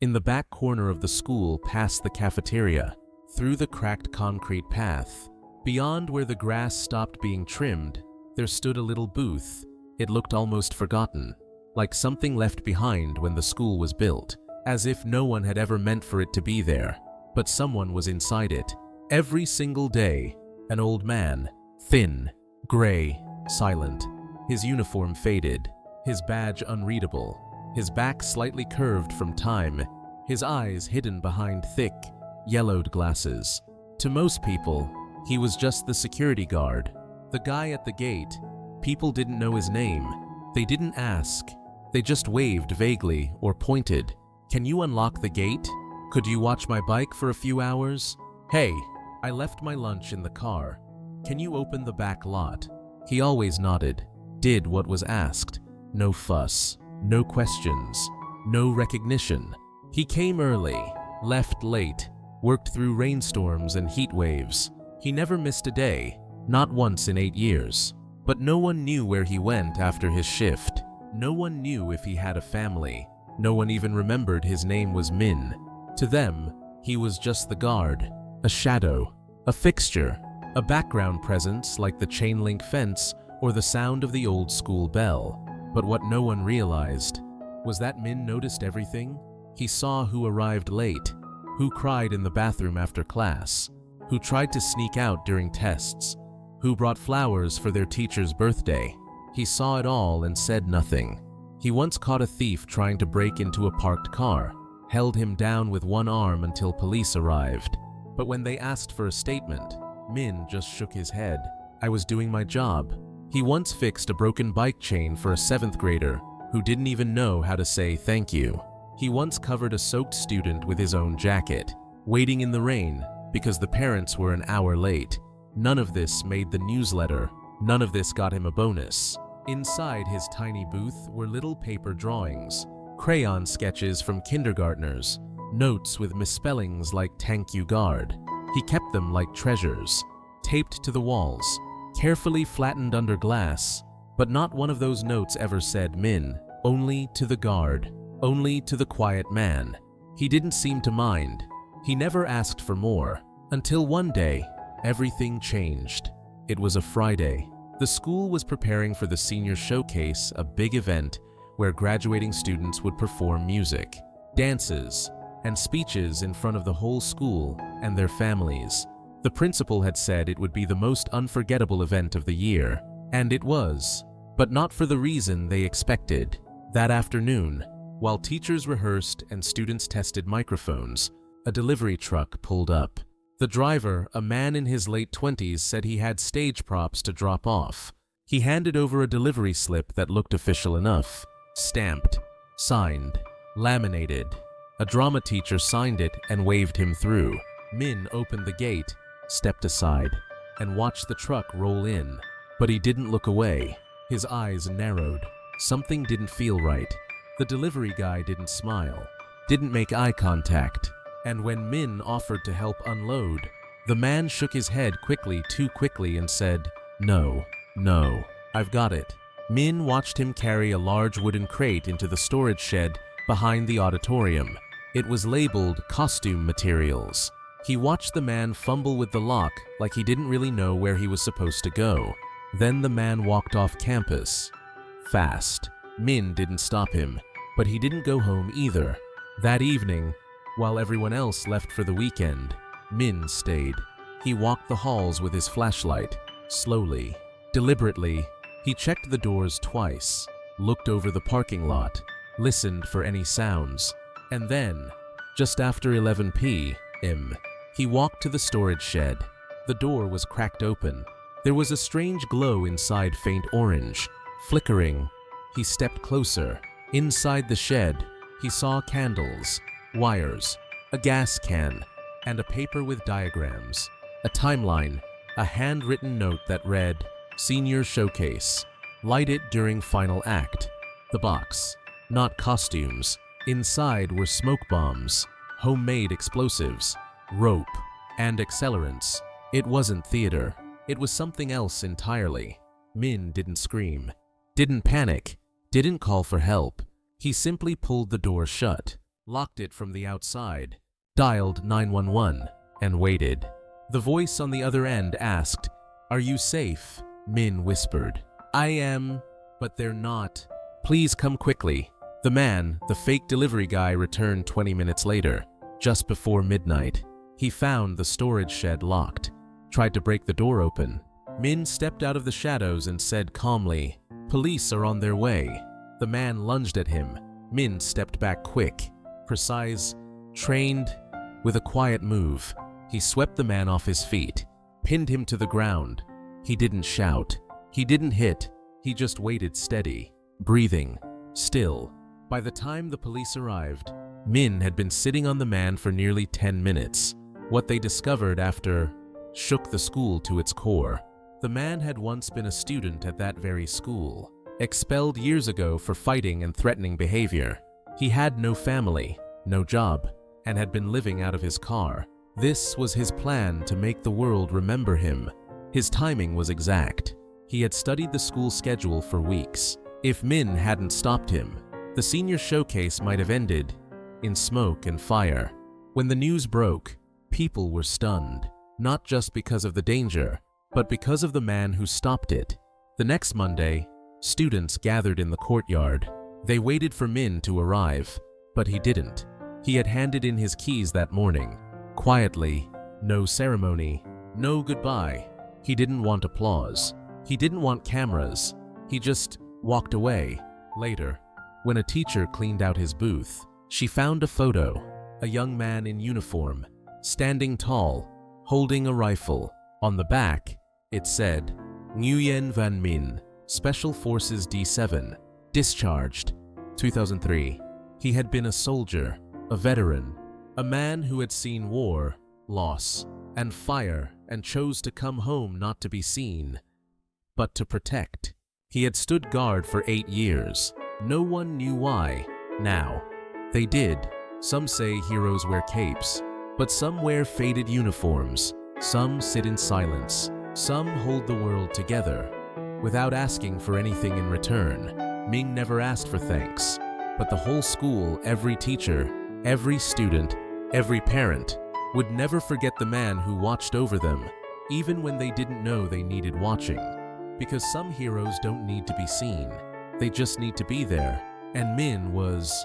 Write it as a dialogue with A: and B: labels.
A: In the back corner of the school, past the cafeteria, through the cracked concrete path, beyond where the grass stopped being trimmed, there stood a little booth. It looked almost forgotten, like something left behind when the school was built, as if no one had ever meant for it to be there. But someone was inside it. Every single day, an old man, thin, gray, silent, his uniform faded, his badge unreadable, his back slightly curved from time, his eyes hidden behind thick, yellowed glasses. To most people, he was just the security guard, the guy at the gate. People didn't know his name. They didn't ask. They just waved vaguely or pointed. "Can you unlock the gate? Could you watch my bike for a few hours? Hey, I left my lunch in the car. Can you open the back lot?" He always nodded, did what was asked. No fuss, no questions, no recognition. He came early, left late, worked through rainstorms and heat waves. He never missed a day, not once in 8 years. But no one knew where he went after his shift. No one knew if he had a family. No one even remembered his name was Min. To them, he was just the guard, a shadow, a fixture, a background presence like the chain link fence or the sound of the old school bell. But what no one realized was that Min noticed everything. He saw who arrived late, who cried in the bathroom after class, who tried to sneak out during tests, who brought flowers for their teacher's birthday. He saw it all and said nothing. He once caught a thief trying to break into a parked car, held him down with one arm until police arrived. But when they asked for a statement, Min just shook his head. "I was doing my job." He once fixed a broken bike chain for a 7th grader who didn't even know how to say thank you. He once covered a soaked student with his own jacket, waiting in the rain because the parents were an hour late. None of this made the newsletter. None of this got him a bonus. Inside his tiny booth were little paper drawings, crayon sketches from kindergartners, notes with misspellings like "Thank you, guard." He kept them like treasures, taped to the walls, carefully flattened under glass. But not one of those notes ever said Min, only to the guard, only to the quiet man. He didn't seem to mind. He never asked for more, until one day, everything changed. It was a Friday. The school was preparing for the senior showcase, a big event where graduating students would perform music, dances, and speeches in front of the whole school and their families. The principal had said it would be the most unforgettable event of the year, and it was, but not for the reason they expected. That afternoon, while teachers rehearsed and students tested microphones, a delivery truck pulled up. The driver, a man in his late 20s, said he had stage props to drop off. He handed over a delivery slip that looked official enough. Stamped, signed, laminated. A drama teacher signed it and waved him through. Min opened the gate, stepped aside, and watched the truck roll in. But he didn't look away. His eyes narrowed. Something didn't feel right. The delivery guy didn't smile, didn't make eye contact. And when Min offered to help unload, the man shook his head quickly, too quickly, and said, "No, no, I've got it." Min watched him carry a large wooden crate into the storage shed behind the auditorium. It was labeled costume materials. He watched the man fumble with the lock like he didn't really know where he was supposed to go. Then the man walked off campus. Fast. Min didn't stop him, but he didn't go home either. That evening, while everyone else left for the weekend, Min stayed. He walked the halls with his flashlight, slowly, deliberately. He checked the doors twice, looked over the parking lot, listened for any sounds, and then, just after 11 p.m., he walked to the storage shed. The door was cracked open. There was a strange glow inside, faint orange, flickering. He stepped closer. Inside the shed, he saw candles, wires, a gas can, and a paper with diagrams, a timeline, a handwritten note that read, "Senior Showcase. Light it during final act." The box, not costumes. Inside were smoke bombs, homemade explosives, rope, and accelerants. It wasn't theater. It was something else entirely. Min didn't scream, didn't panic, didn't call for help. He simply pulled the door shut. locked it from the outside, dialed 911, and waited. The voice on the other end asked, "Are you safe?" Min whispered, "I am, but they're not. Please come quickly." The man, the fake delivery guy, returned 20 minutes later, just before midnight. He found the storage shed locked, tried to break the door open. Min stepped out of the shadows and said calmly, "Police are on their way." The man lunged at him. Min stepped back quick, precise, trained. With a quiet move, he swept the man off his feet, pinned him to the ground. He didn't shout. He didn't hit. He just waited steady, breathing, still. By the time the police arrived, Min had been sitting on the man for nearly 10 minutes. What they discovered after shook the school to its core. The man had once been a student at that very school, expelled years ago for fighting and threatening behavior. He had no family, no job, and had been living out of his car. This was his plan to make the world remember him. His timing was exact. He had studied the school schedule for weeks. If Min hadn't stopped him, the senior showcase might have ended in smoke and fire. When the news broke, people were stunned, not just because of the danger, but because of the man who stopped it. The next Monday, students gathered in the courtyard. They waited for Min to arrive, but he didn't. He had handed in his keys that morning, quietly, no ceremony, no goodbye. He didn't want applause. He didn't want cameras. He just walked away. Later, when a teacher cleaned out his booth, she found a photo, a young man in uniform, standing tall, holding a rifle. On the back, it said, Nguyen Van Min, Special Forces D7, discharged, 2003. He had been a soldier, a veteran, a man who had seen war, loss, and fire and chose to come home not to be seen, but to protect. He had stood guard for 8 years. No one knew why. Now, they did. Some say heroes wear capes, but some wear faded uniforms. Some sit in silence. Some hold the world together, without asking for anything in return. Ming never asked for thanks, but the whole school, every teacher, every student, every parent, would never forget the man who watched over them, even when they didn't know they needed watching. Because some heroes don't need to be seen, they just need to be there, and Min was